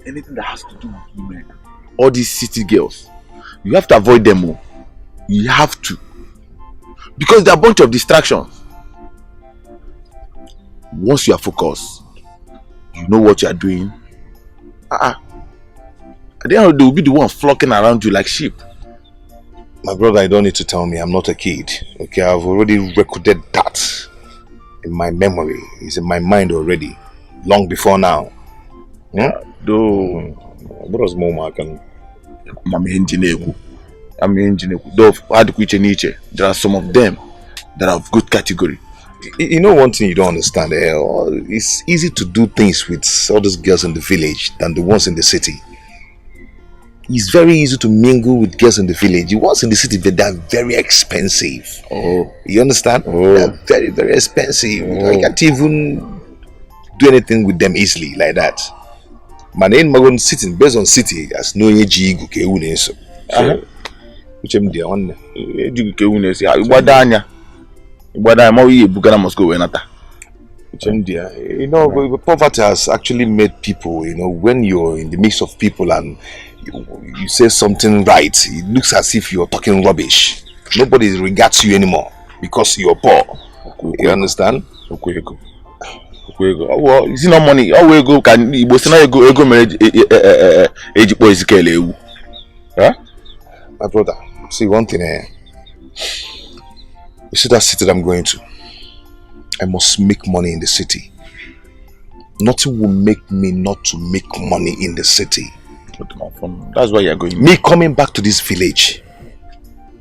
Anything that has to do with women, all these city girls, you have to avoid them all. You have to. Because they're a bunch of distractions. Once you are focused, you know what you are doing. At the end of the day, they will be the one flocking around you like sheep. My brother, you don't need to tell me I'm not a kid. Okay, I've already recorded that in my memory. It's in my mind already, long before now. Though, what was more can? I'm engineer. There are some of them that are of good category. You know one thing you don't understand. It's easy to do things with all those girls in the village than the ones in the city. It's very easy to mingle with girls in the village. The ones in the city, they're very expensive. Oh, you understand? Oh. They're very, very expensive. Oh. I can't even do anything with them easily like that. My name Magon sitting based on city as no AG go so. Which am the one? You know, poverty has actually made people, you know, when you're in the midst of people and you say something right, it looks as if you're talking rubbish. Nobody regards you anymore because you're poor. You understand? Well, you see no money. Oh, we go can you go marriage age boys kele. Huh? My brother, see one thing here. You see that city that I'm going to? I must make money in the city. Nothing will make me not to make money in the city. That's why you're going. Me coming back to this village,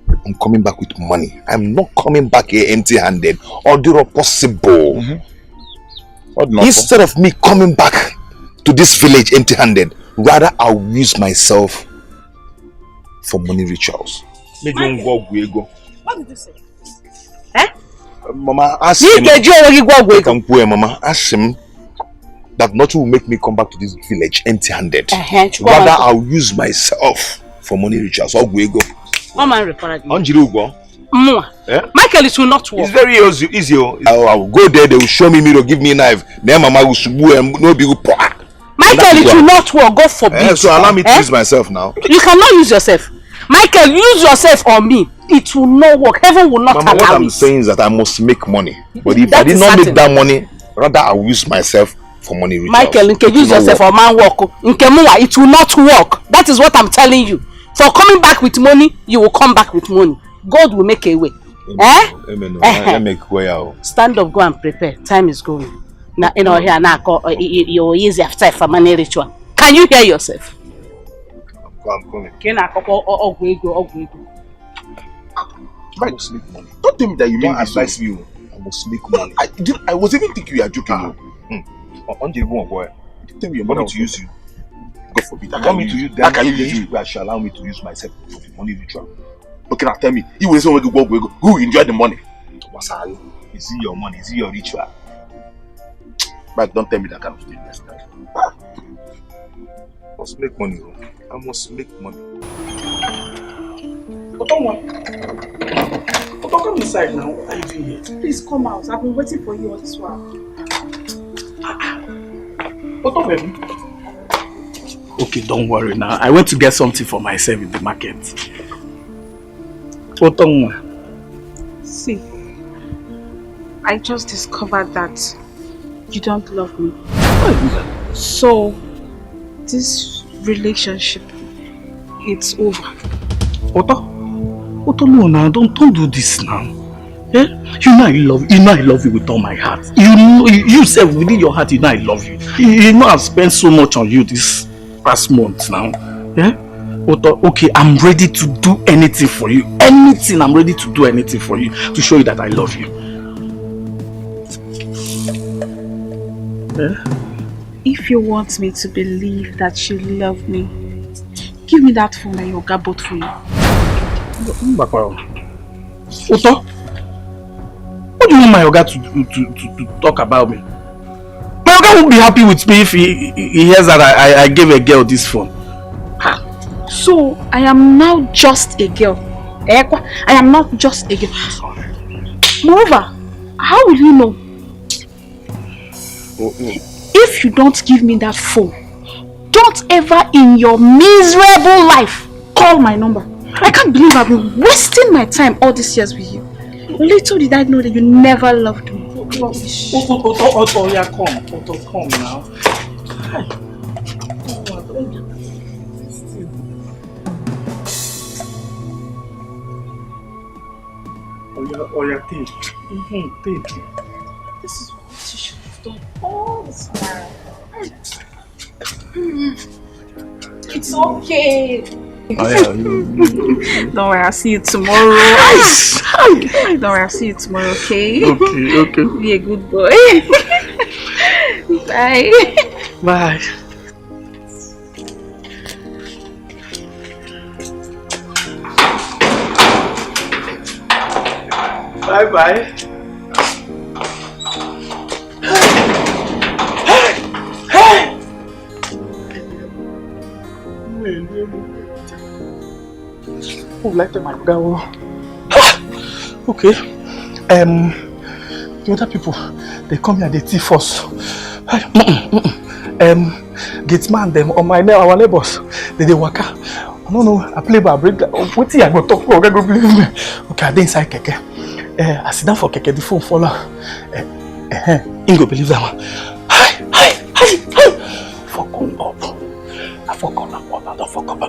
I'm coming back with money. I'm not coming back here empty-handed. Or do possible. Instead of me coming back to this village empty-handed, rather I'll use myself for money rituals. What did you say? Mama, ask him. Mama, ask him that nothing will make me come back to this village empty-handed. Rather, I'll use myself for money rituals. I'll go. Micheal, it will not work. It's very easy. I will go there, they will show me mirror, give me a knife. Then Mama will subu and no be Micheal, it will not work. God forbid. So allow me to use myself now. You cannot use yourself. Micheal, use yourself on me. It will not work. Heaven will not allow it. What I'm saying is that I must make money. But if I did not make that money, rather I will use myself for money rituals. Micheal, you can use yourself for man work. It will not work. That is what I'm telling you. For coming back with money, you will come back with money. God will make a way. Amen. Let me make way out. Stand up, go and prepare. Time is going. Now, you know, here now, you're easy after for money ritual. Can you hear yourself? I'm coming. I must make money. Don't tell me that you don't advise me. I must make money. I was even thinking you are joking. On the one boy. Tell me you want me to use you. God forbid. I want me to use that. Can you use you? I shall allow me to use myself for the money ritual. Okay, now tell me. You will say who enjoy the money? Wasal, is it your money? Is it your ritual? But don't tell me that kind of thing next time. I must make money. I must make money. Come inside now. What are you doing here? Please come out. I've been waiting for you all this while. Okay, don't worry now. I went to get something for myself in the market. See, I just discovered that you don't love me. So, this relationship, it's over. Otto, no, now don't do this now. Eh? You know I love you with all my heart. You said within your heart, you know I love you. You know I've spent so much on you this past month now. Eh? Otto, okay, I'm ready to do anything for you. I'm ready to do anything for you to show you that I love you. Eh? If you want me to believe that you love me, give me that phone and you'll get both for you. Otto, what do you want my Oga to talk about me? My Oga won't be happy with me if he hears that I gave a girl this phone. So, I am now just a girl. I am not just a girl. Moreover, how will you know? If you don't give me that phone, don't ever in your miserable life call my number. I can't believe I've been wasting my time all these years with you. Little did I know that you never loved me. Otto, yeah, come. Otto, come now. Oh, yeah, take. Take. This is what you should have done all this time. It's okay. Don't worry, I'll see you tomorrow. Don't worry, I'll see you tomorrow, okay? Okay. Be a good boy. Bye. Bye. Bye. Oh, like my girl. Okay. The other people, they come here, they thief us. Gate man, them on our neighbors, they waka. No, I play by break. What I go talk for? Go believe me. Okay, I dey inside keke. I sit down for keke, the phone fall out. Ingo believe that one. Hi. Fuck on up. I fuck on up. I don't fuck up.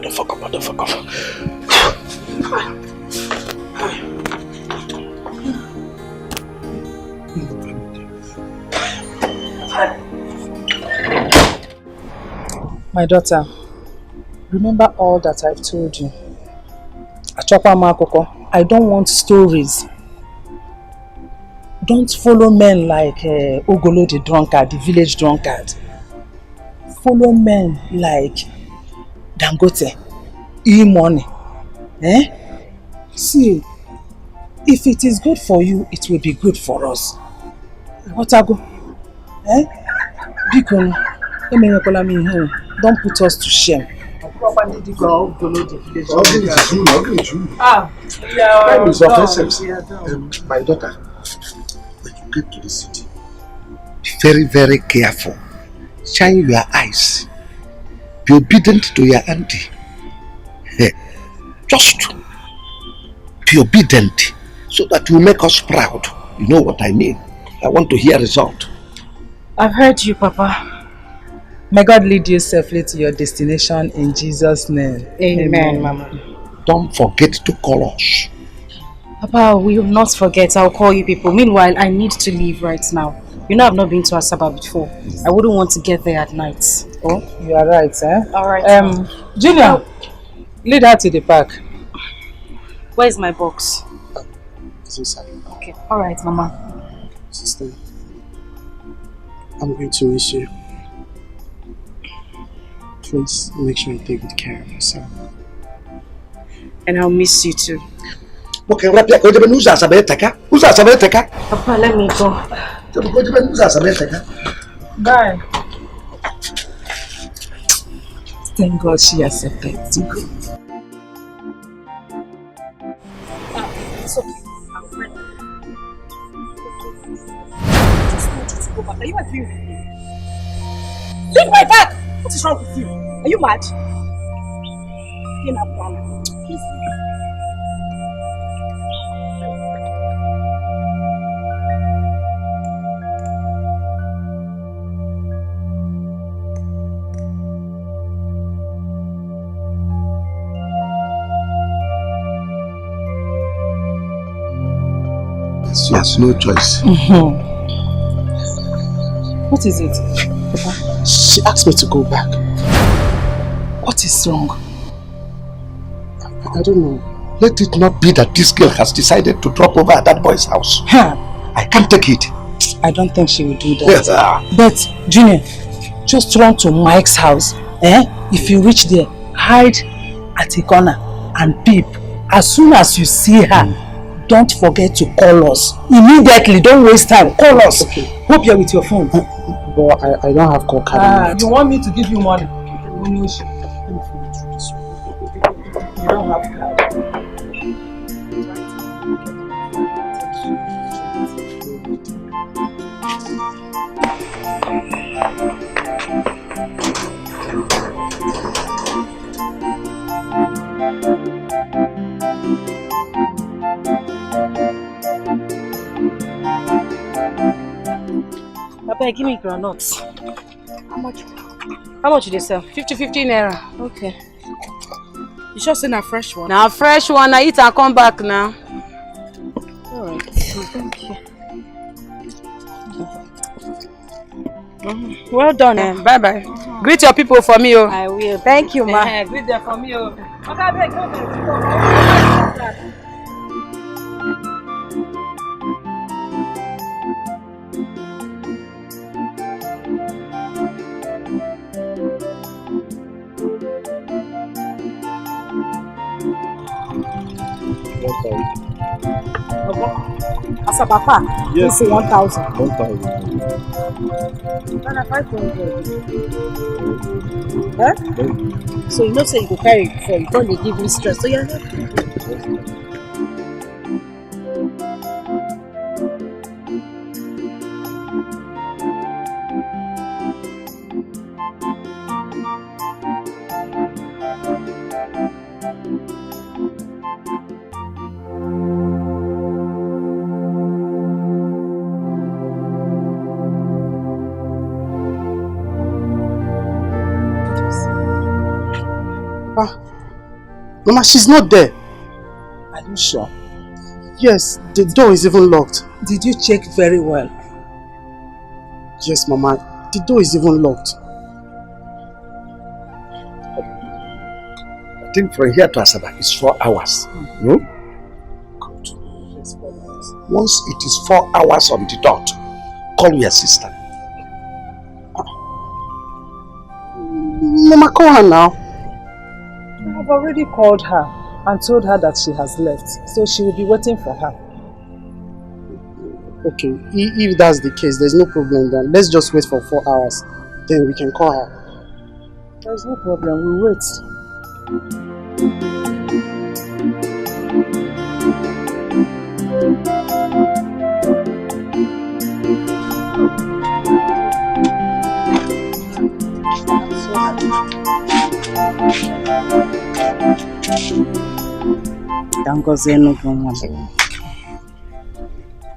My daughter, remember all that I've told you. I don't want stories. Don't follow men like Ogolo the drunkard, the village drunkard. Follow men like Dangote, E-Money. See, if it is good for you, it will be good for us. Otago, Bikon, don't put us to shame. Time is of essence. My daughter, when you get to the city, be very, very careful. Shine your eyes. Be obedient to your auntie. Just be obedient so that you make us proud. You know what I mean? I want to hear result. I've heard you, Papa. May God lead you safely to your destination in Jesus' name. Amen, Mama. Don't forget to call us. Papa, we will not forget. I'll call you people. Meanwhile, I need to leave right now. You know I've not been to Asaba before. I wouldn't want to get there at night. Oh, you are right, Alright. Junior, lead her to the park. Where's my box? It's inside. Okay. Alright, Mama. Sister, I'm going to miss you. Please make sure you take good care of yourself. And I'll miss you too. Okay, Papa, let me go. Bye. Thank God she accepted to go. It's okay. I'm ready. Just want you to go back. Are you agreeing with me? Leave my bag! What is wrong with you? Are you mad? You're not mad. Please. She has no choice. What is it, Papa? She asked me to go back. What is wrong? I don't know. Let it not be that this girl has decided to drop over at that boy's house. I can't take it. I don't think she will do that. Yes. But, Junior, just run to Mike's house. If you reach there, hide at a corner and peep. As soon as you see her, don't forget to call us. Immediately, don't waste time. Call us. Okay. Hope you're with your phone. But I don't have call card. You want me to give you money? You don't have card. beg, give me granuts. How much? How much do they sell? 50 naira. Okay. You sure say na fresh one? Now fresh one, I eat and come back now. Alright. Thank you. Well done. Bye bye. Greet your people for me, oh. I will. Thank you, ma. Greet them for me, oh. Okay, beg, no vex. As a papa, Yes. this is 1,000. 1,000. And a 500. Huh? So you know, say you go carry it before you don't they give me stress. So you're not. Mama, she's not there. Are you sure? Yes, the door is even locked. Did you check very well? Yes, Mama, the door is even locked. I think from here to Asaba is 4 hours. No? Good. Once it is 4 hours on the dot, call your sister. Mama, call her now. I've already called her and told her that she has left, so she will be waiting for her. Okay, if that's the case, there's no problem then. Let's just wait for 4 hours. Then we can call her. There's no problem, we'll wait.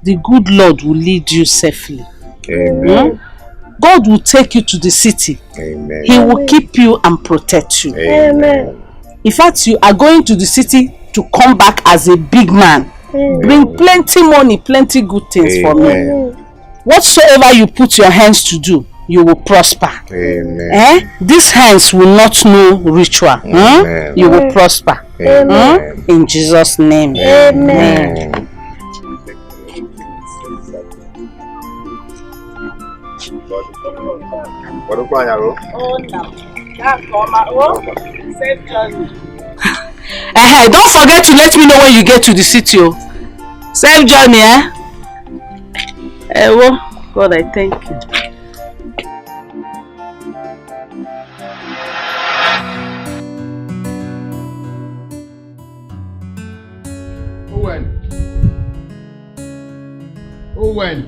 The good Lord will lead you safely. Amen. God will take you to the city. Amen. He will keep you and protect you. Amen. In fact, you are going to the city to come back as a big man. Bring plenty money, plenty good things for me. Whatsoever you put your hands to do, you will prosper. Amen. These hands will not know ritual. You will prosper. Amen. In Jesus' name. Amen. Don't forget to let me know when you get to the city. Safe journey, God, I thank you. Owen.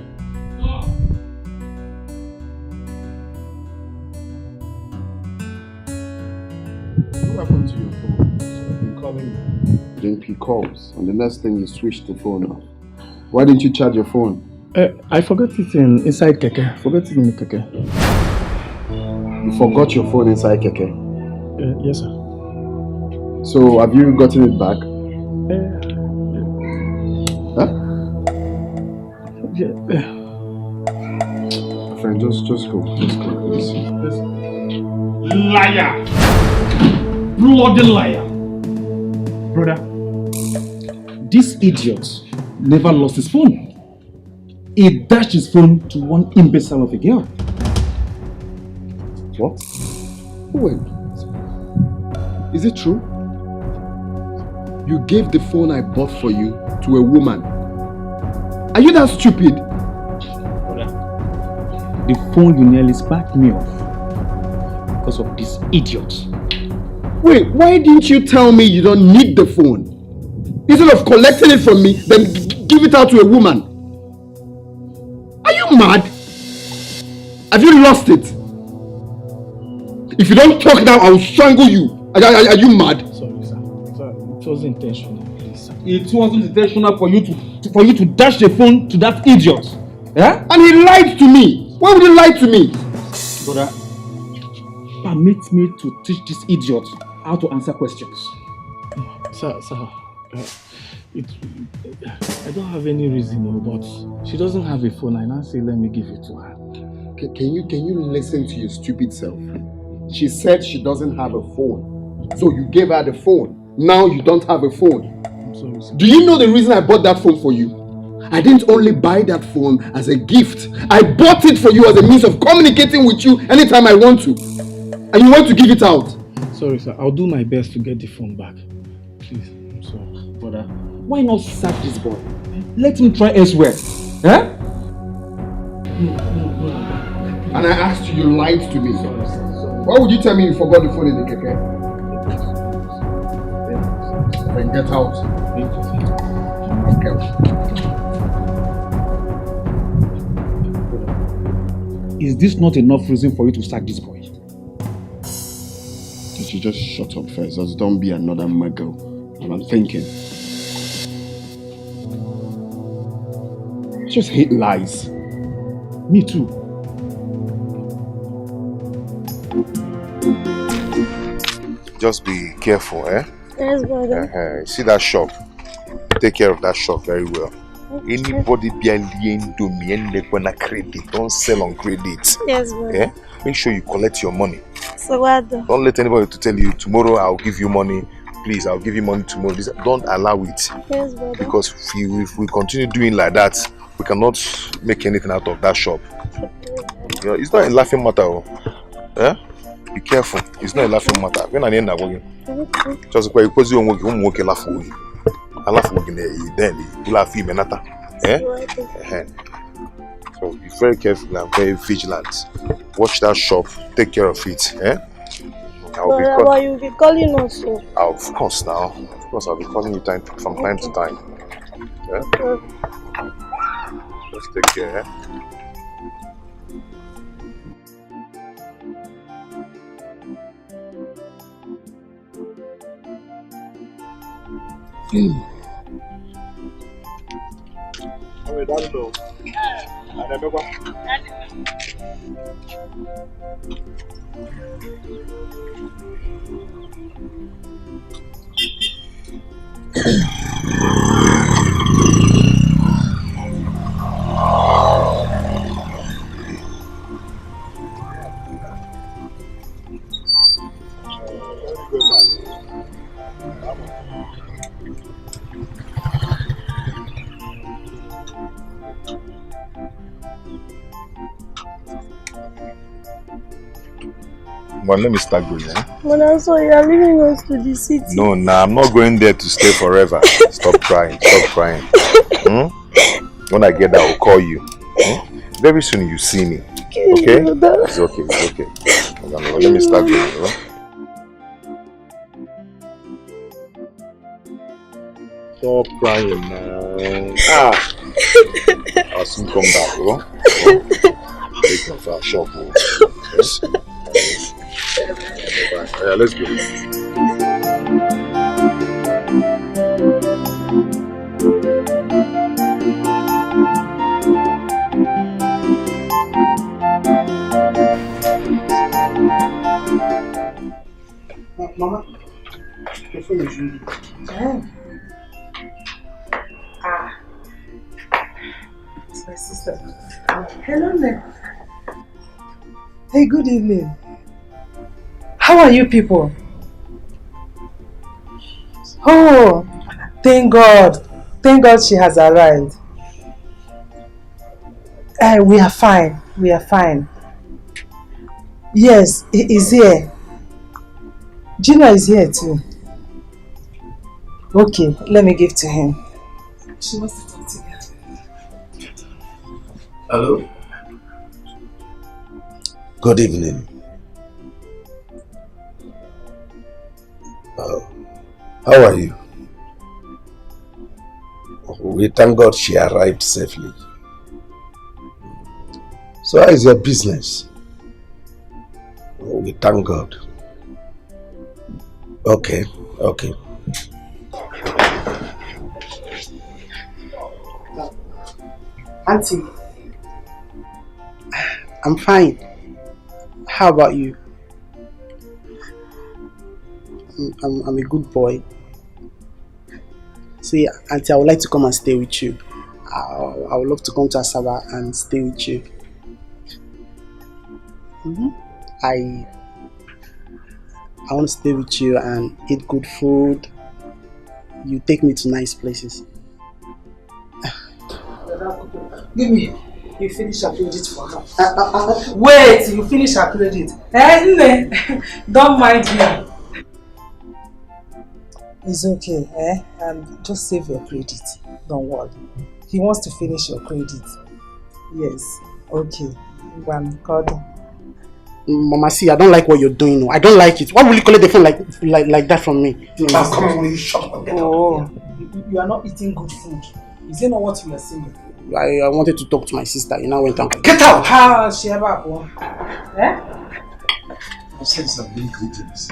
What happened to your phone? I've been calling you. You didn't pick calls, and the next thing you switched the phone off. Why didn't you charge your phone? I forgot it inside Keke. Forgot it in the Keke. You forgot your phone inside Keke? Yes, sir. So, have you gotten it back? Huh? Yeah. Friend, just go. Just go. Please. Liar! Bloody liar! Brother, this idiot never lost his phone. He dashed his phone to one imbecile of a girl. What? Wait. Is it true? You gave the phone I bought for you to a woman. Are you that stupid? Brother, the phone you nearly sparked me off because of this idiot. Wait, why didn't you tell me you don't need the phone? Instead of collecting it from me, then give it out to a woman. Are you mad? Have you lost it? If you don't talk now, I will strangle you. Are you mad? Sorry, sir. It wasn't intentional, please. It wasn't intentional for you to dash the phone to that idiot. Yeah? And he lied to me. Why would you lie to me? Brother, permit me to teach this idiot how to answer questions. Sir, I don't have any reason, but she doesn't have a phone. I now say, let me give it to her. Can you listen to your stupid self? She said she doesn't have a phone. So you gave her the phone. Now you don't have a phone. I'm sorry, sir. Do you know the reason I bought that phone for you? I didn't only buy that phone as a gift. I bought it for you as a means of communicating with you anytime I want to. And you want to give it out. Sorry, sir. I'll do my best to get the phone back. Please, I'm sorry. Brother, why not sack this boy? Let him try elsewhere. Eh? No. And I asked you, you lied to me. Sorry. Why would you tell me you forgot the phone in the keke? Then get out. Is this not enough reason for you to sack this boy? You should just shut up first. Just don't be another muggle. And I'm thinking. I just hate lies. Me too. Just be careful, eh? Yes, brother. See that shop? Take care of that shop very well. Okay. Anybody behind to credit, don't sell on credit. Yes, brother. Eh? Make sure you collect your money. So what? Don't let anybody to tell you tomorrow I'll give you money. Please, I'll give you money tomorrow. Don't allow it. Yes, brother. Because if we continue doing like that, we cannot make anything out of that shop. You know, it's not a laughing matter. Eh? Be careful. It's not a laughing matter. When I end up working, just because you won't laugh with you. I laugh working there, then you laugh him and eh? So be very careful and very vigilant. Watch that shop, take care of it. Eh? But you'll be calling us. So. Of course now. Of course I'll be calling you from time to time. Yeah? Just take care. Eh? But let me start going, eh? But also you are leaving us to the city. No, I'm not going there to stay forever. Stop crying, When I get there, I'll call you. Very soon you see me. Okay? It's okay. Let me start going, right? Stop crying now. I'll soon come back, Take off our shop, Yes? Right. Yeah, let's go. Mama, your phone is ringing. It's my sister. Hello, Nick. Hey, good evening. How are you people? Oh, thank God. Thank God she has arrived. We are fine. Yes, he is here. Gina is here too. Okay, let me give to him. She wants to talk to you. Hello. Good evening. How are you? We thank God she arrived safely. So how is your business? We thank God. Okay. Auntie, I'm fine. How about you? I'm a good boy. See, Auntie, I would like to come and stay with you. I would love to come to Asaba and stay with you. I want to stay with you and eat good food. You take me to nice places. Give me. You finish her credit for her. Wait, you finish her credit. Don't mind him. It's okay, just save your credit. Don't worry. He wants to finish your credit. Yes. Okay. One card. Mama, see, I don't like what you're doing. No. I don't like it. Why will you collect the phone like that from me? Come on, will you shut up? Oh, you are not eating good food. Is it not what you are saying? I wanted to talk to my sister. You now went and get out! How she ever go? I said some big greetings.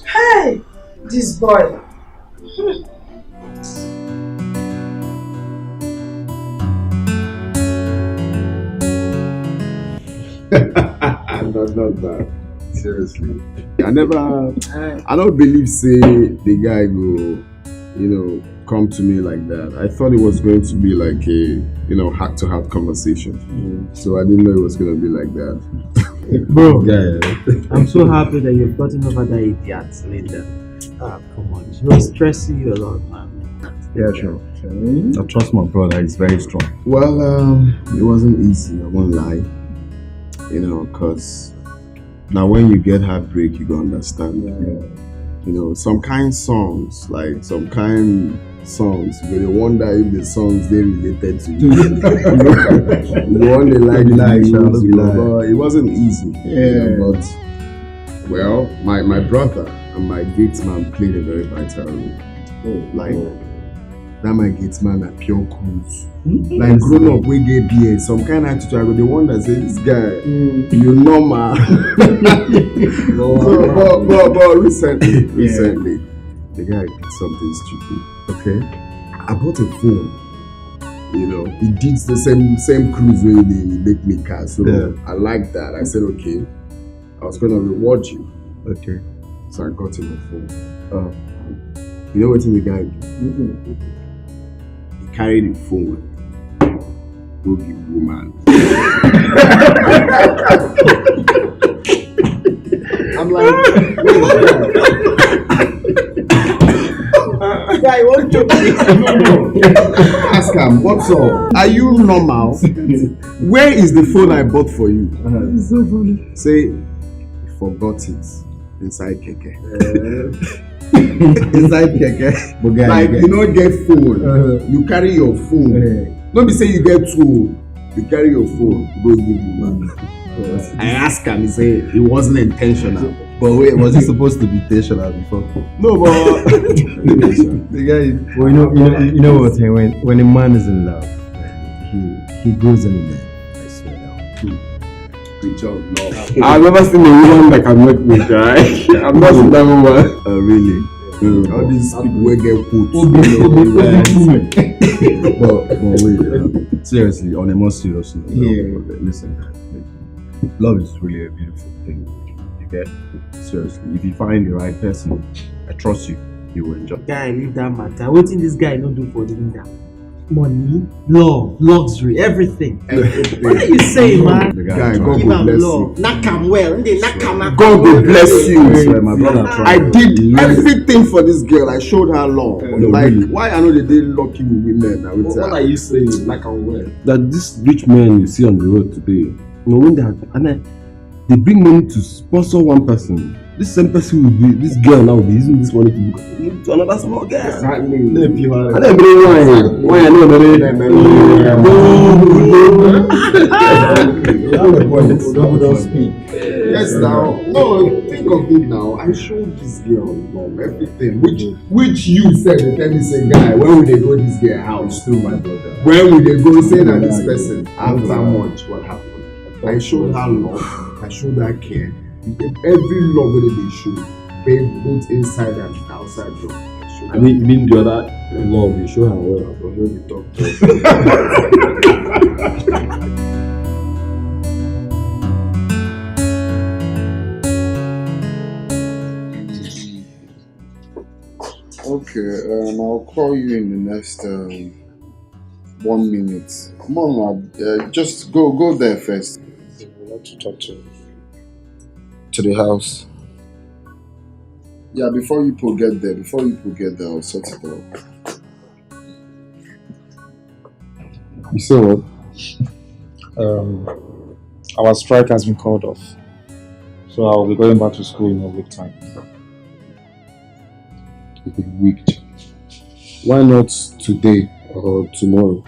Hey, this boy. Not that. Seriously. I don't believe say the guy go, come to me like that. I thought it was going to be like a, heart-to-heart conversation. So I didn't know it was going to be like that. Bro, I'm so happy that you've gotten over that idiot, Linda. Come on. She was stressing you a lot, man. Yeah, sure. I trust my brother, he's very strong. Well, it wasn't easy, I won't lie. Because now when you get heartbreak, you go understand. Some kind songs, you wonder if the songs they related to you. You want to but it wasn't easy. But my brother and my gate man played a very vital role. That my gate man a pure cruise. Like grown up we get beer, some kind of attitude. I go the one that say this guy, you normal. But recently, the guy did something stupid. Okay, I bought a phone. He did the same cruise where they make me car. So I like that. I said okay, I was gonna reward you. Okay, so I got him a phone. You know what the guy did? He carried the phone. Go be woman. I'm like, guy, what you ask him, what's up? Are you normal? Where is the phone I bought for you? It's so funny. Say, you forgot it inside keke. Inside keke. Like, you don't get phone. You carry your phone. Don't be say you get two. You carry your phone. Go give you man. I asked him. He said it wasn't intentional. But wait, was it supposed to be intentional before? No, but the guy. Well, you know what? When a man is in love, he goes in there. I swear down. Good job, no. I've never seen a woman that can make me cry. I'm not seen that woman. Oh, really? All these people will get put. But wait, seriously, on a more serious note, listen, love is really a beautiful thing. You get? Seriously, if you find the right person, I trust you, you will enjoy. Guy, leave that matter. What did this guy not do for Linda? Money, love, luxury, everything. What are you saying, man? Guy, God will bless you. Knock him well. God will bless you. My brother I did everything for this girl. I showed her love. Why I know they lucky with women? What are you saying? Knock him well. That this rich men you see on the road today, when they bring money to sponsor one person. This same person will be, this girl now will be using this money to another small girl. Exactly. And then bring why I know don't speak. Yes, now. No, think of it now. I showed this girl love, everything. Which you said, the tell me say, guy, where will they go this girl house? Still my brother. Where will they go say that this person? After much, what happened? I showed her love. I showed her care. Every love that they show, both inside and outside love. I mean the other love, you show her well, but when you talk to Okay, I'll call you in the next 1 minute. Come on, lad. Just go there first. I would like to talk to the house. Yeah, before you get there, I'll sort it out. You say what? Our strike has been called off, so I'll be going back to school in a week time. A week? Why not today or tomorrow?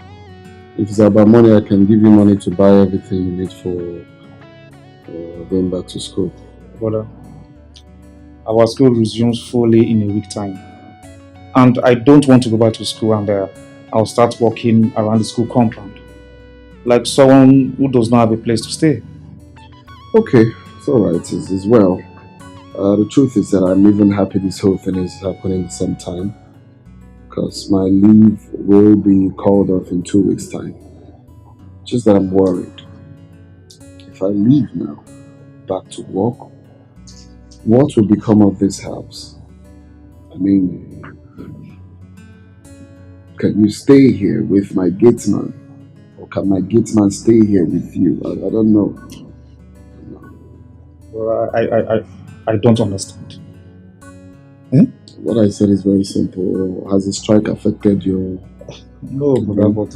If it's about money, I can give you money to buy everything you need for going back to school. Brother, our school resumes fully in a week time, and I don't want to go back to school and I'll start walking around the school compound like someone who does not have a place to stay. Okay, it's alright, it's well. The truth is that I'm even happy this whole thing is happening at the same time, because my leave will be called off in 2 weeks' time. Just that I'm worried. If I leave now, back to work, what will become of this house? I mean, can you stay here with my gatesman? Or can my gatesman stay here with you? I don't know. Well, I don't understand. What I said is very simple. Has the strike affected your... No, brother, but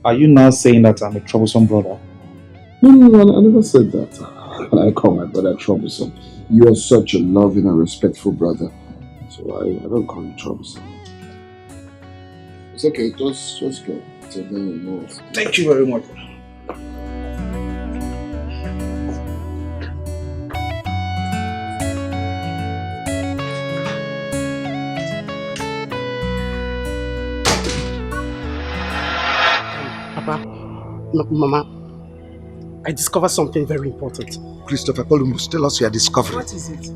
are you now saying that I'm a troublesome brother? No, I never said that. I call my brother troublesome. You are such a loving and respectful brother. So I don't call you troublesome. It's okay, just go. Thank you very much. Papa, Mama, I discovered something very important. Christopher Columbus, tell us your discovery. What is it?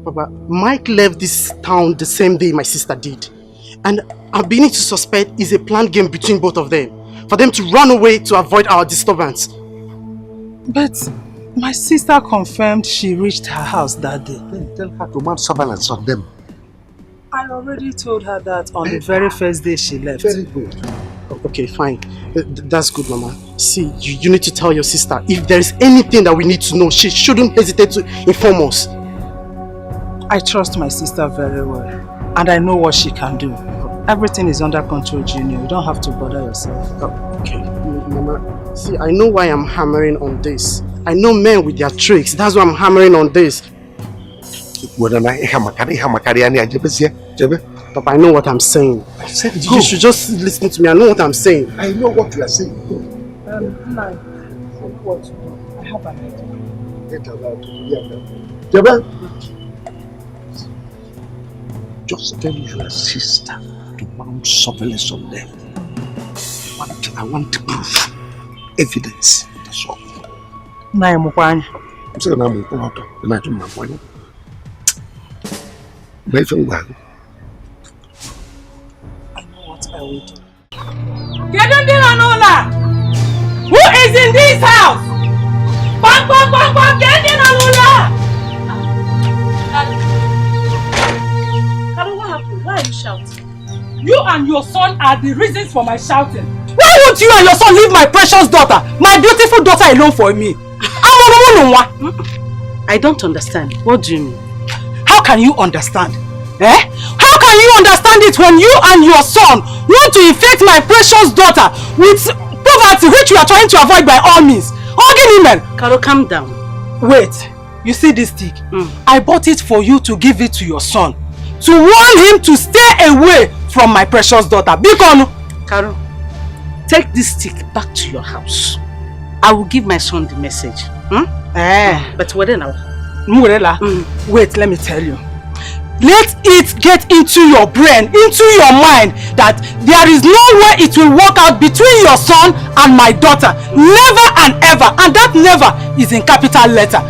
Papa, Mike left this town the same day my sister did. And I'm beginning to suspect it's a planned game between both of them. For them to run away to avoid our disturbance. But my sister confirmed she reached her house that day. Then tell her to mount surveillance on them. I already told her that on the very first day she left. Very good. Okay, fine. That's good, Mama. See, you need to tell your sister if there is anything that we need to know, she shouldn't hesitate to inform us. I trust my sister very well, and I know what she can do. Everything is under control, Junior. You don't have to bother yourself. Okay, Mama. See, I know why I'm hammering on this. I know men with their tricks. That's why I'm hammering on this. Papa, I know what I'm saying. I said go. You should just listen to me. I know what I'm saying. I know what you are saying. Go. What to do? I have an idea. Get allowed to just tell your sister to mount surveillance on them. I want proof, evidence. That's all. I'm saying I'm I know what I will do. Who is in this house? Bang, bang, bang, bang, get in, Anula! Karo, what happened? Why are you shouting? You and your son are the reasons for my shouting. Why won't you and your son leave my precious daughter, my beautiful daughter, alone for me? I don't understand. What do you mean? How can you understand? How can you understand it when you and your son want to infect my precious daughter with poverty which you are trying to avoid by all means? Karo, calm down. Wait, you see this stick? I bought it for you to give it to your son, to warn him to stay away from my precious daughter. Karo, take this stick back to your house. I will give my son the message. But what now? Wait, let me tell you. Let it get into your brain, into your mind, that there is no way it will work out between your son and my daughter. Never and ever. And that never is in capital letter.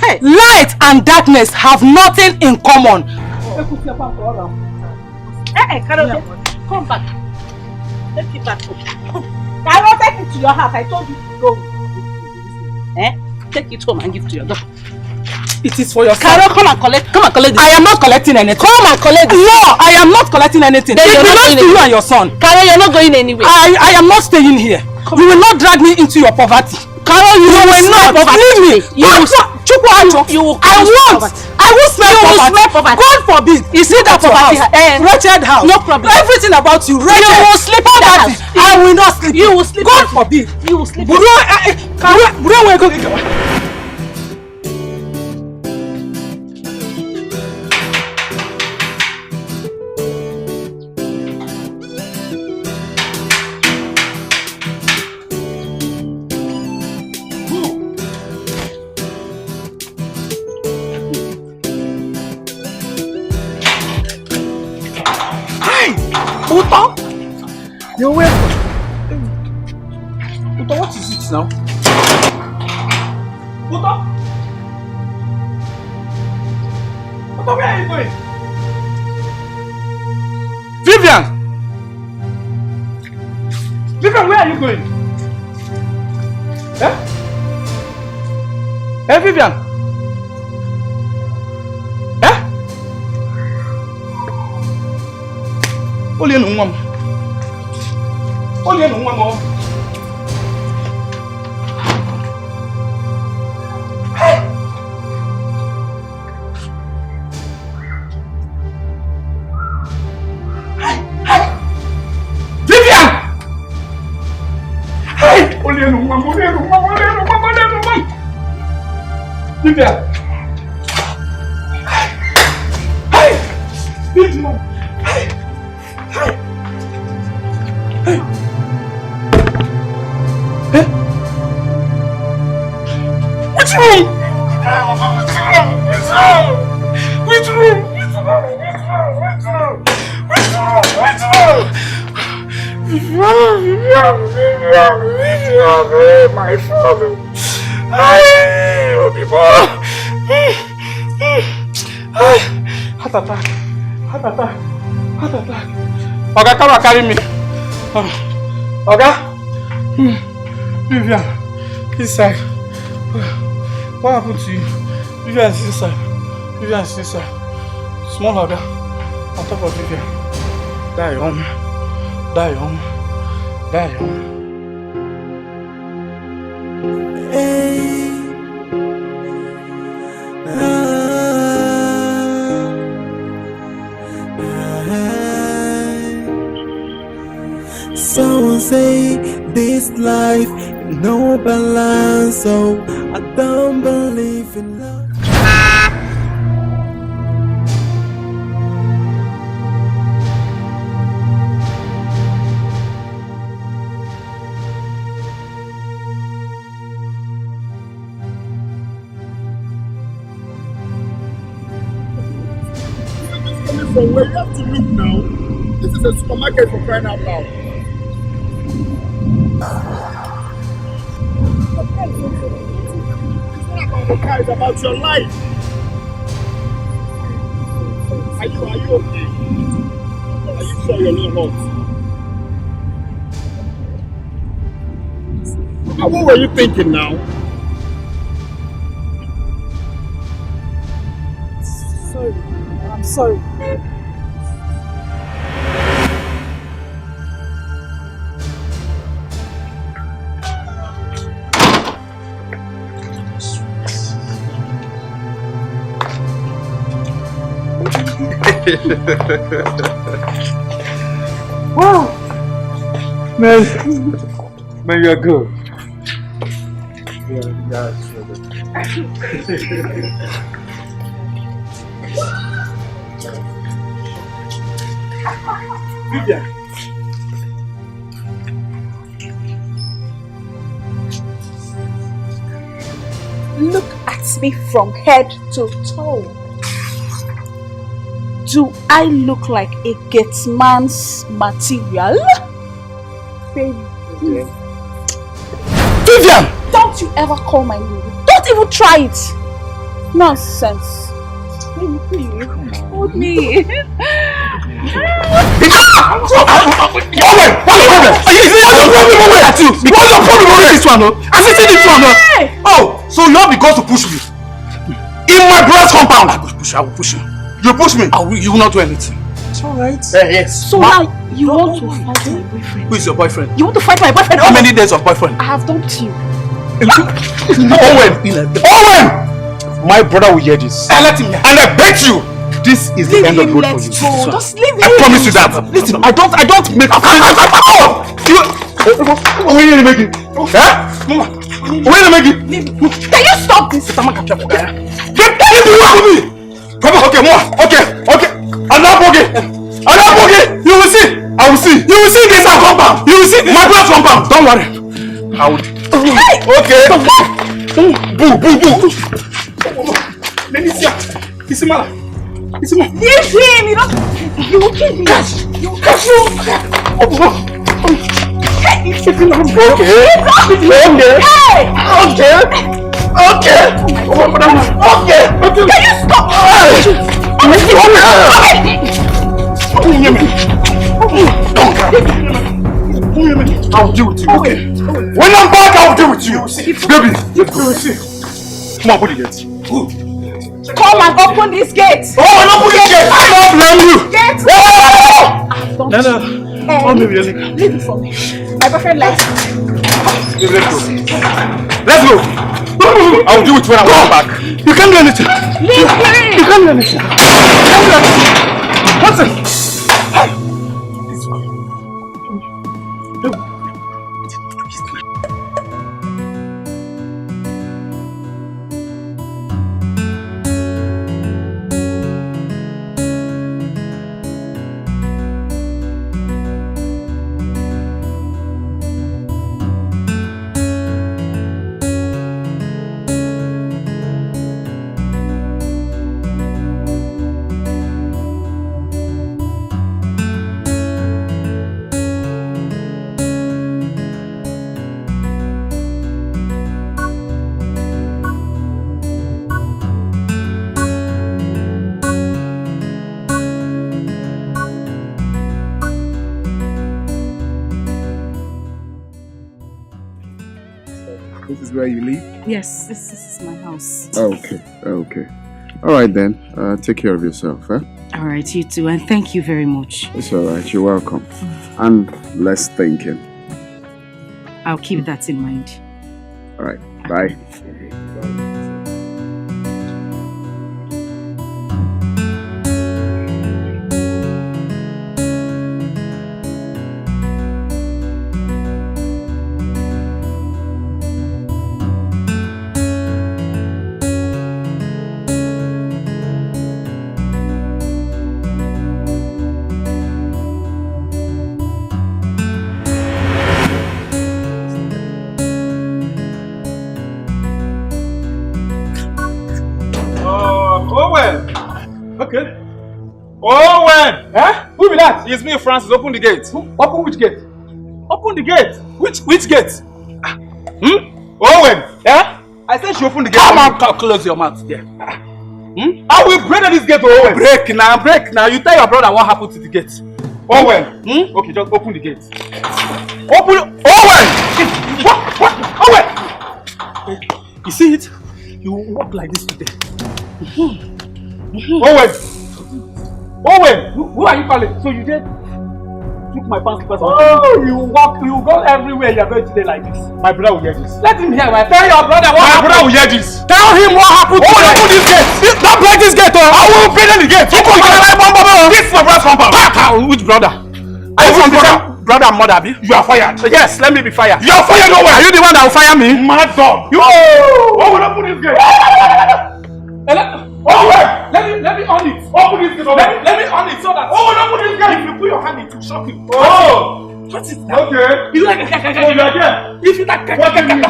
Hey, Light and darkness have nothing in common. Come back. Take it back. I will take it to your house. I told you to go. Take it home and give to your daughter. It is for your son. Carol, come and collect this. I am not collecting anything. Come and collect this. No, I am not collecting anything. Then It belongs to you and your son. Carol, you're not going anywhere. I am not staying here. You will not drag me into your poverty. Carol, you will not. Leave me. You will smell poverty. God forbid. You see that poverty? Wretched house. No problem. Everything about you, wretched. You will sleep in that house. I will not sleep. You will sleep. God forbid. You will sleep. Uto? You're welcome. Uto, what is it now? Uto? Uto, where are you going? Vivian! Vivian, where are you going? Eh? Hey, Vivian! Only no one. Only no one more. Hey! Hey! Vivian! Hey! Only no one. Vivian! Hey! Vivian! What's wrong? My father. Heart attack. Oga, come and carry me. Oga. Vivian, inside. What happened to you? Vivian is inside. Small Oga, on top of Vivian. Die on. Someone say this life no balance, so I don't believe in love. From where you have to look now. This is a supermarket for crying out loud. It's not about the car, it's about your life. Are you okay? Are you sure you're not hurt? What were you thinking now? Sorry. I'm sorry. Wow! Man, you're good. Yeah, Vivian. Look at me from head to toe. Do I look like a Getman's material? Vivian! Don't you ever call my name. Don't even try it. Nonsense. Hold me. What's your problem with this one? I see this one. Oh, so you all because to push me in my brother's compound? I will push you. You push me. You will not do anything. It's alright. Yes. So now you want to fight my boyfriend? Who is your boyfriend? You want to fight my boyfriend? How many days of boyfriend? I have dumped you. Owen! My brother will hear this. And I bet you this is the end of the road for you. Just leave him. I promise you that. Listen, I don't make Can you stop this? Okay. You will see. I will see. You will see this compound. You will see this. My brother's compound. Don't worry. I will. Okay. Boo. Let me see. Leave him. You will kill me. You will kill me. Okay. Can you stop? I'll deal with you. Okay. When I'm back, I'll deal with you. Baby, come on, put the gate. Come and open this gate. Oh, open this gate. I don't blame you. Gate. No. Leave it for me. My boyfriend likes it. Let's go. I'll do it when I come back. You can't do anything. Leave me. You can't do anything. What's it? Where you live? Yes, this is my house. Okay. All right then. Take care of yourself, eh? All right, you too, and thank you very much. It's all right. You're welcome. And less thinking. I'll keep that in mind. All right. Bye. It's me, Francis. Open the gate. Open which gate? Open the gate. Which gate? Owen. Yeah? I said she opened the gate. Come on, close your mouth there. I will break this gate, Owen. Break now. You tell your brother what happened to the gate. Owen. Okay, just open the gate. Owen! What? Owen! You see it? You walk like this today. Owen, who are you calling? So you did took my pants slippers. Oh, you go everywhere. You are going today like this. My brother will hear this. Let him hear. Tell your brother what happened. My brother will hear this. Tell him what happened. Open this gate. Don't break this gate. I will open the gate. This is my brother's compound. Which brother? Are you from brother and mother? You are fired. Yes, let me be fired. You are fired, Owen. Are you the one that will fire me? Mad dog. You. Owen, open this gate. Owen, let me on it. Open this gate. Let me on it so that. Owen, open this gate. If you put your hand, it will shock you. Oh. What is that? Okay. You like a Oh, you are there. If you like what do you mean?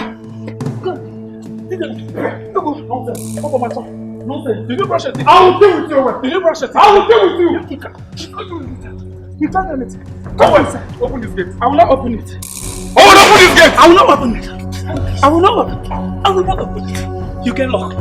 Open my tongue. Nonsense. Did you brush your teeth? I will deal with you, Owen. Did you brush your teeth? I will deal with you. You can't do anything. Come on, sir. Open this gate. I will not open it. Owen, open this gate. I will not open it. I will not open it. You get locked.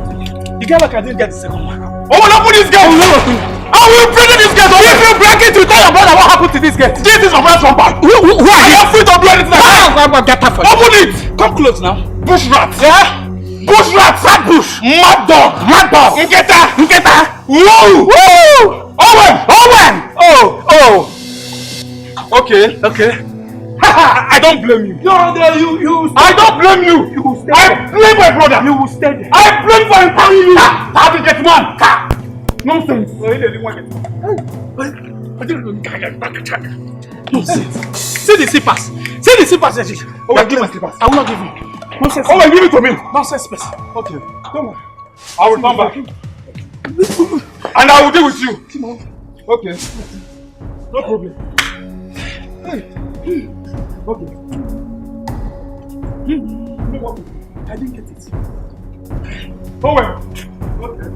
You get like I didn't get the second one. Oh, open this gate! I will break this gate! If you break it, you tell your brother what happened to this gate. This is my brother's compound. Who are you? I'm free to do anything I want. Get that for you. Open it! Come close now. Bush rat. Yeah? Bush rat! Fat bush! Mad dog! Mad dog! Nketa! Woo! Woo! Owen! Oh! Okay. I don't blame you. No, you. I don't blame you. You will stay there. I blame my brother. You will stay there. I blame for empowering you. How to get man? Nonsense. Nonsense. See the slippers. Oh, I give my slippers. I will not give you. Nonsense. Oh, give it to me. Nonsense, person. Okay. Don't worry. I will come back. And I will deal with you. Okay. No problem. Okay. I didn't get it. Oh well. Okay.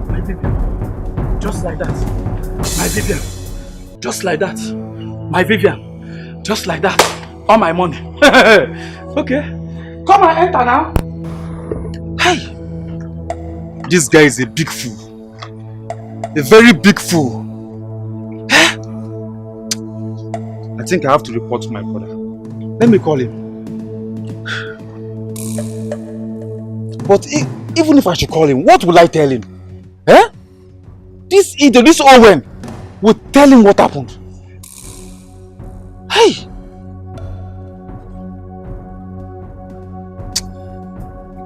My Vivian. Just like that. My Vivian. Just like that. My Vivian. Just like that. All my money. Okay. Come and enter now. Hey. This guy is a big fool. A very big fool. I think I have to report to my brother. Let me call him. But even if I should call him, what will I tell him? This idiot, this Owen, will tell him what happened. Hey!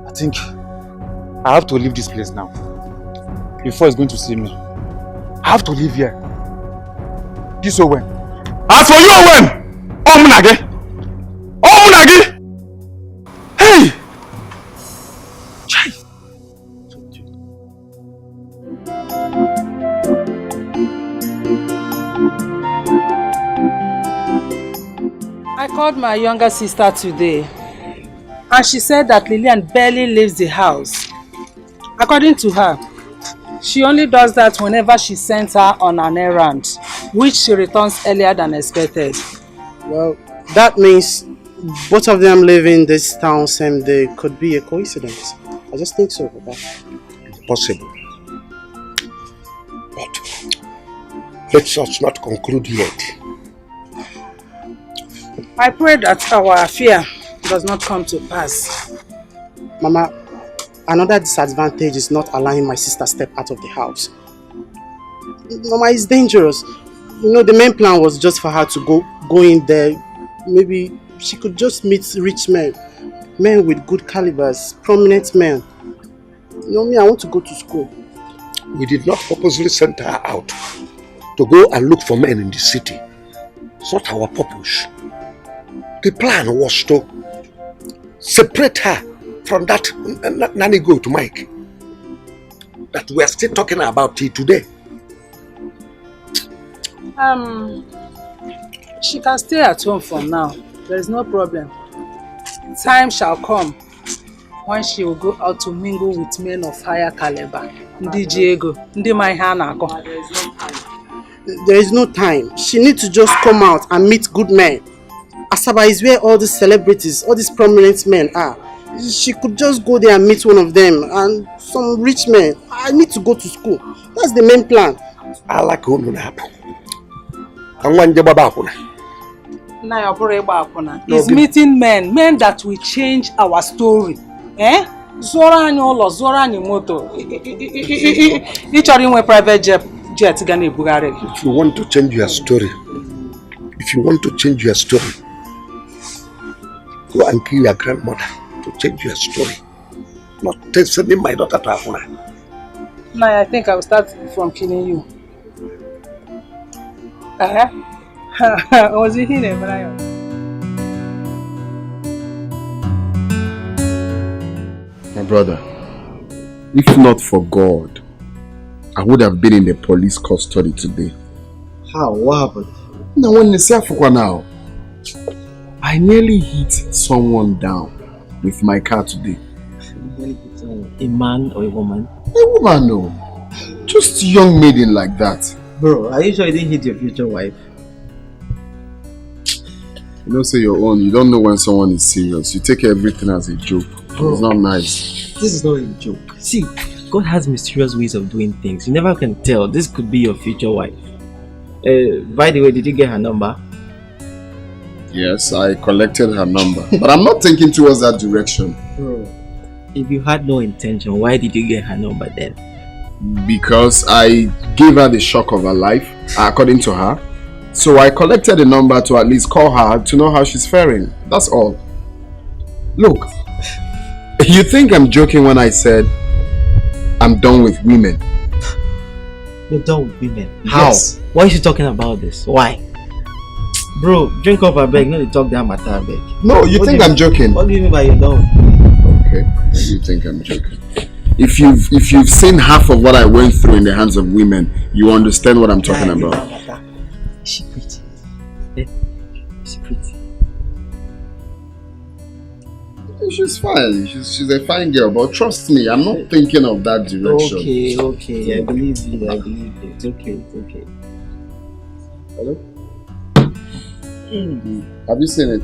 I think I have to leave this place now. Before he's going to see me. I have to leave here. This Owen. As for you, Owen! Omunage! Hey! I called my younger sister today and she said that Lillian barely leaves the house. According to her, she only does that whenever she sends her on an errand, which she returns earlier than expected. Well, that means both of them leaving this town same day could be a coincidence. I just think so. It's possible. But let us not conclude yet. I pray that our fear does not come to pass. Mama, another disadvantage is not allowing my sister step out of the house. Mama, it's dangerous. You know, the main plan was just for her to go in there. Maybe she could just meet rich men. Men with good calibers, prominent men. You know me, I want to go to school. We did not purposely send her out to go and look for men in the city. It's not our purpose. The plan was to separate her from that nanny goat Mike that we are still talking about it today. She can stay at home for now. There is no problem. Time shall come when she will go out to mingle with men of higher caliber. Ndi Diego, Ndi Maihanako. There is no time. She needs to just come out and meet good men. Asaba is where all these celebrities, all these prominent men are. She could just go there and meet one of them and some rich men. I need to go to school. That's the main plan. I like what will happen. Is meeting men that will change our story. Zora anyị ụlọ, zora anyị moto. Ị chọrọ inwe private jet ga na-ebugharị. If you want to change your story, go and kill your grandmother to change your story. Not sending my daughter to Afuna. Now I think I will start from killing you. Was he here, Brian? My brother, if not for God, I would have been in the police custody today. How? What happened? Now, I nearly hit someone down with my car today. A man or a woman? A woman, no. Just a young maiden like that. Bro, are you sure you didn't hit your future wife? You don't say your own. You don't know when someone is serious. You take everything as a joke. Bro, it's not nice. This is not a joke. See, God has mysterious ways of doing things. You never can tell. This could be your future wife. By the way, did you get her number? Yes, I collected her number. But I'm not thinking towards that direction. Bro, if you had no intention, why did you get her number then? Because I gave her the shock of her life, according to her. So I collected the number to at least call her to know how she's faring. That's all. Look, you think I'm joking when I said I'm done with women? You're done with women? How? Yes. Why are you talking about this? Why? Bro, drink up, I beg. No, they talk that matter, I beg. No, you think I'm joking? What do you mean by you're done with women? Okay, you think I'm joking. If you've seen half of what I went through in the hands of women, you understand what I'm talking about. Is she pretty? Eh? Is she pretty? She's fine. She's a fine girl, but trust me, I'm not thinking of that direction. Okay. I believe you. It's okay. Hello? Have you seen it?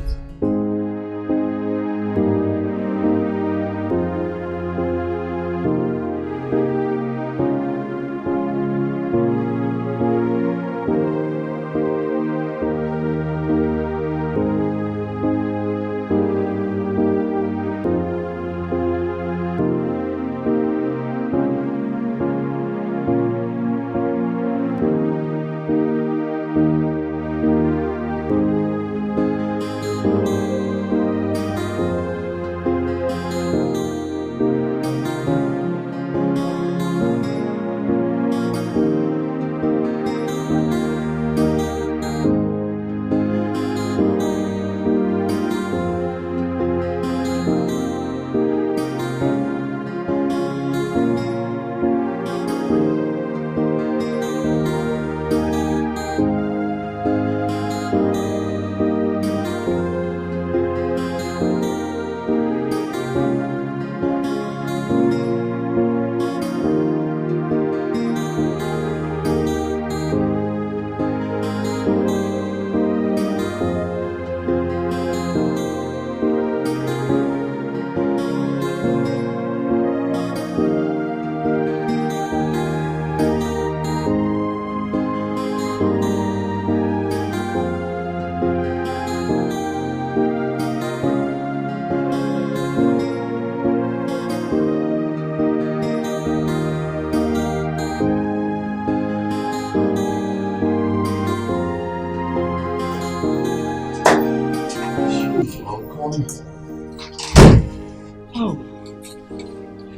Oh.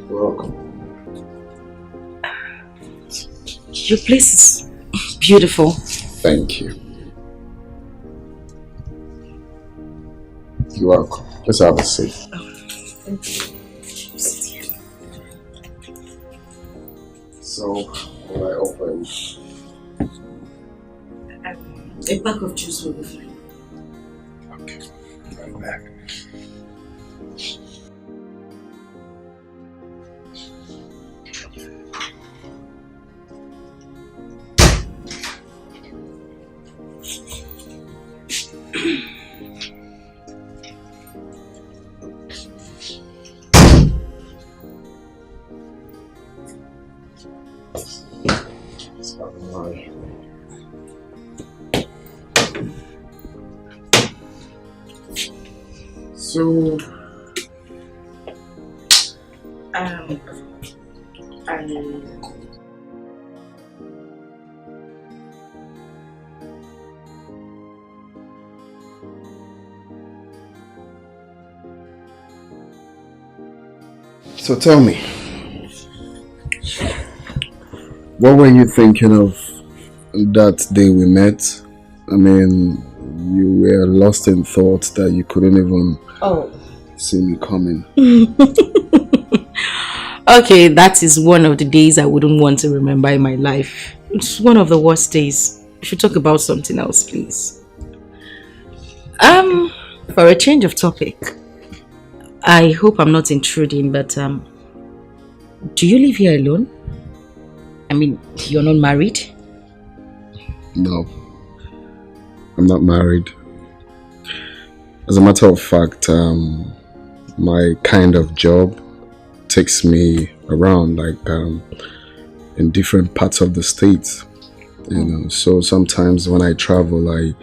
Welcome. Your place is beautiful. Thank you. You're welcome. Let's have a seat. Thank you. So, what I offer you? A pack of juice will be fine. Okay. Right back. So, So tell me, what were you thinking of that day we met? I mean, you were lost in thought that you couldn't even see me coming. Okay, that is one of the days I wouldn't want to remember in my life. It's one of the worst days. We should talk about something else, please. For a change of topic, I hope I'm not intruding, but do you live here alone? I mean, you're not married? No, I'm not married. As a matter of fact, my kind of job takes me around, like in different parts of the state. So sometimes when I travel, I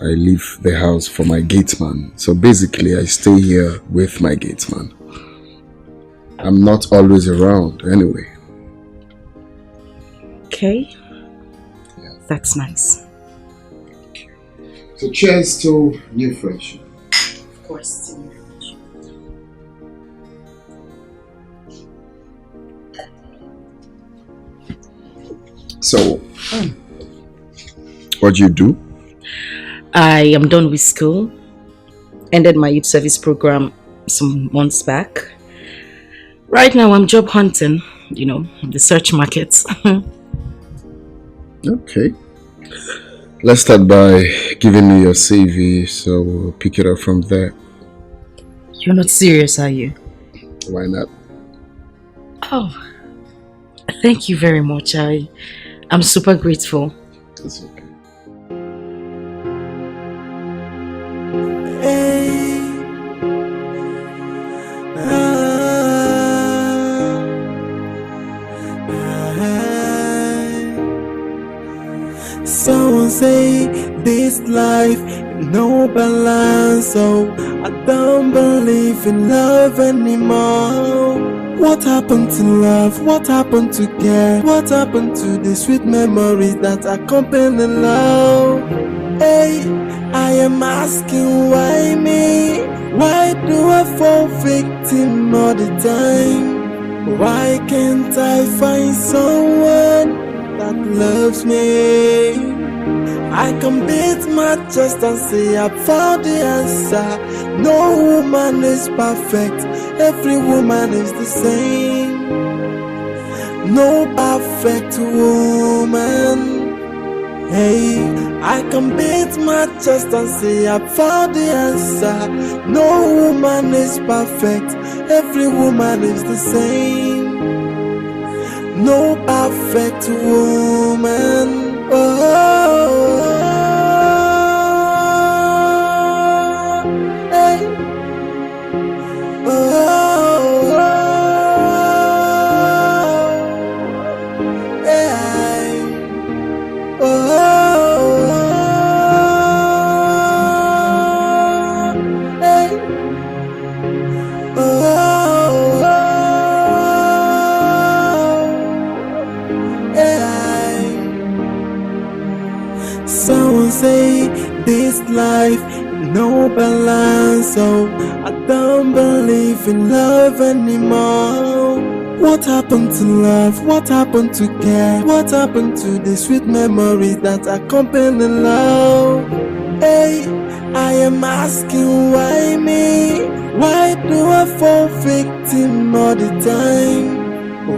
leave the house for my gateman. So basically, I stay here with my gateman. I'm not always around anyway. Okay. That's nice. So cheers to new friendship. Of course. So, what do you do? I am done with school. Ended my youth service program some months back. Right now I'm job hunting, the search markets. Okay. Let's start by giving me your CV, so we'll pick it up from there. You're not serious, are you? Why not? Oh, thank you very much. I'm super grateful. That's okay. Someone say this life no balance, so I don't believe in love anymore. What happened to love? What happened to care? What happened to the sweet memories that accompany love? Hey, I am asking why me? Why do I fall victim all the time? Why can't I find someone that loves me? I can beat my chest and say I found the answer. No woman is perfect, every woman is the same. No perfect woman. Hey, I can beat my chest and say I found the answer. No woman is perfect, every woman is the same. No perfect woman. Hey. Someone say this life no balance, so I don't believe in love anymore. What happened to love? What happened to care? What happened to the sweet memories that accompany love? Hey, I am asking why me? Why do I fall victim all the time?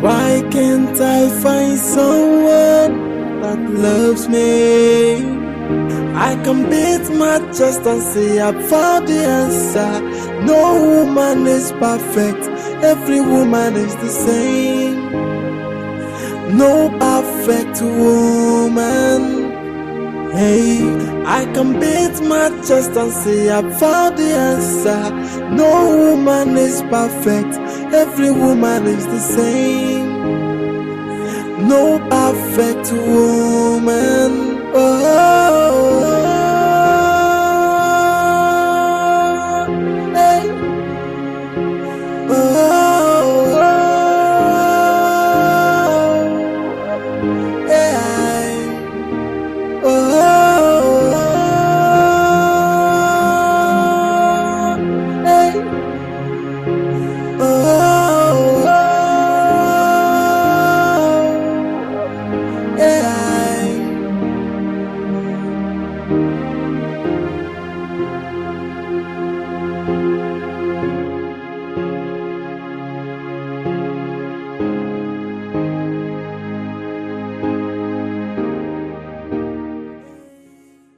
Why can't I find someone that loves me? I can beat my chest and say I found the answer. No woman is perfect, every woman is the same. No perfect woman. Hey, I can beat my chest and say I found the answer. No woman is perfect, every woman is the same. No perfect woman. Hey.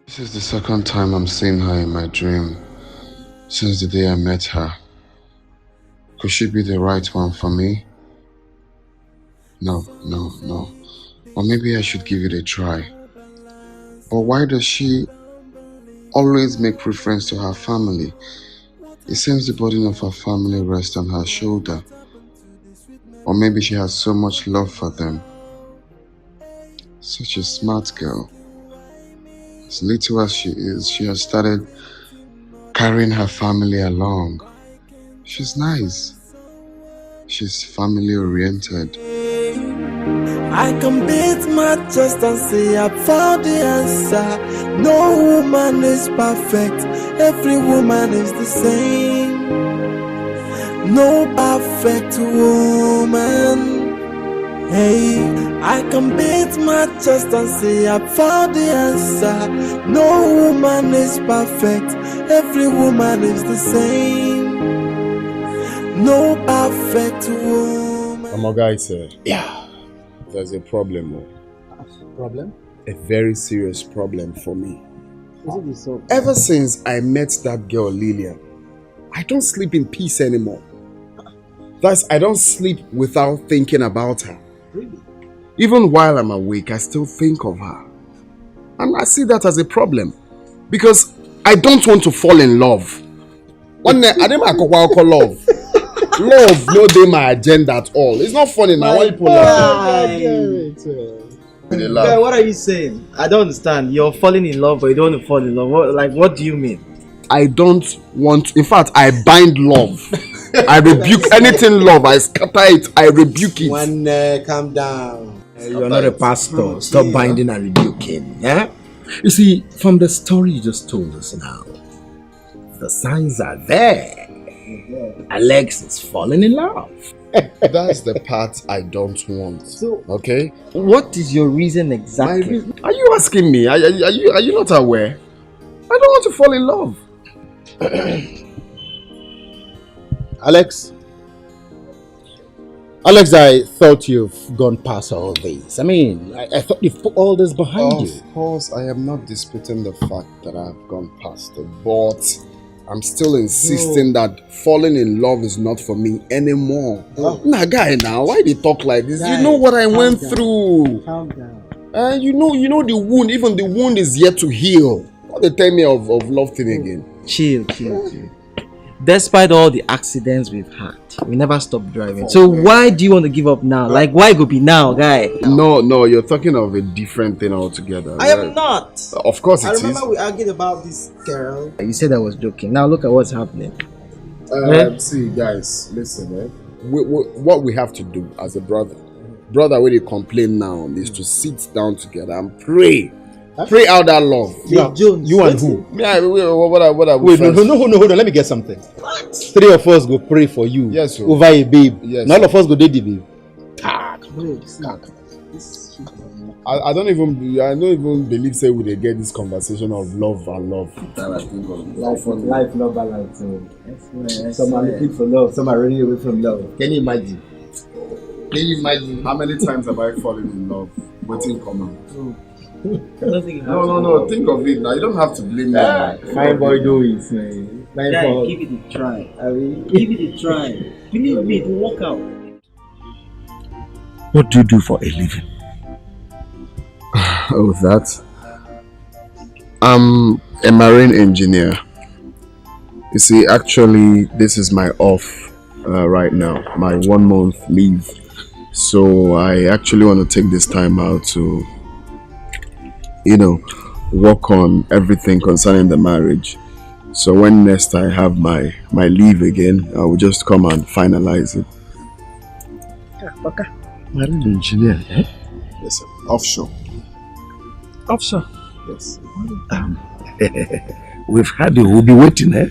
This is the second time I'm seeing her in my dream since the day I met her. Could she be the right one for me? No. Or maybe I should give it a try. Or why does she always make reference to her family. It seems the burden of her family rests on her shoulder. Or maybe she has so much love for them. Such a smart girl. As little as she is, she has started carrying her family along. She's nice. She's family oriented. I can beat my chest and say I found the answer. No woman is perfect. Every woman is the same. No perfect woman. Hey, I can beat my chest and say I found the answer. No woman is perfect. Every woman is the same. No perfect woman. My guy said, yeah, there's a problem. Problem? A very serious problem for me. Is it so? Ever since I met that girl Lillian, I don't sleep in peace anymore. Thus, I don't sleep without thinking about her. Really? Even while I'm awake, I still think of her. And I see that as a problem. Because I don't want to fall in love. One day, I didn't call love. Love no dey my agenda at all. It's not funny now. Why you pull out? Guy, what are you saying? I don't understand. You're falling in love, but you don't want to fall in love. What do you mean? I don't want. In fact, I bind love. I rebuke anything love. I scatter it. I rebuke it. One, calm down. You're not a pastor. Stop binding and rebuking. Yeah. You see, from the story you just told us now, the signs are there. Alex is falling in love. That's the part I don't want. So, okay. What is your reason exactly? Are you asking me? Are you not aware? I don't want to fall in love. Alex, I thought you've gone past all this. I mean, I thought you've put all this behind you. Of course, I am not disputing the fact that I've gone past it, but I'm still insisting that falling in love is not for me anymore. Nah, guy, now why they talk like this? Guy, you know what I went through. Calm down. You know the wound. Even the wound is yet to heal. What they tell me of love thing again? Chill. Despite all the accidents we've had, we never stopped driving. So why do you want to give up now? Like, why go be now, guy? No, you're talking of a different thing altogether. I am not. Of course it is. I remember we argued about this girl. You said I was joking. Now look at what's happening. See, guys, listen. What we have to do as a brother when they complain now is to sit down together and pray. Pray out that love. You and who? Yeah, what are we? Wait, no, hold on. Let me get something. What? 3 of us go pray for you. Yes, sir. Over a babe. Yes. All of us go date the babe. I don't even believe say we they get this conversation of love and love. Life, love balance. Some are looking for love, some are running away from love. Can you imagine? How many times have I fallen in love? Waiting common. No. Think of it now. You don't have to blame me. Fine boy, do it. Guy, give it a try. Give it a try. Believe me, it will work out. What do you do for a living? Oh, that. I'm a marine engineer. You see, actually, this is my off right now. My 1 month leave. So I actually want to take this time out to work on everything concerning the marriage. So when next I have my leave again, I will just come and finalize it. Okay. Marine engineer, eh? Yes, sir. Offshore. Offshore? Yes. We've had you. We'll be waiting, eh?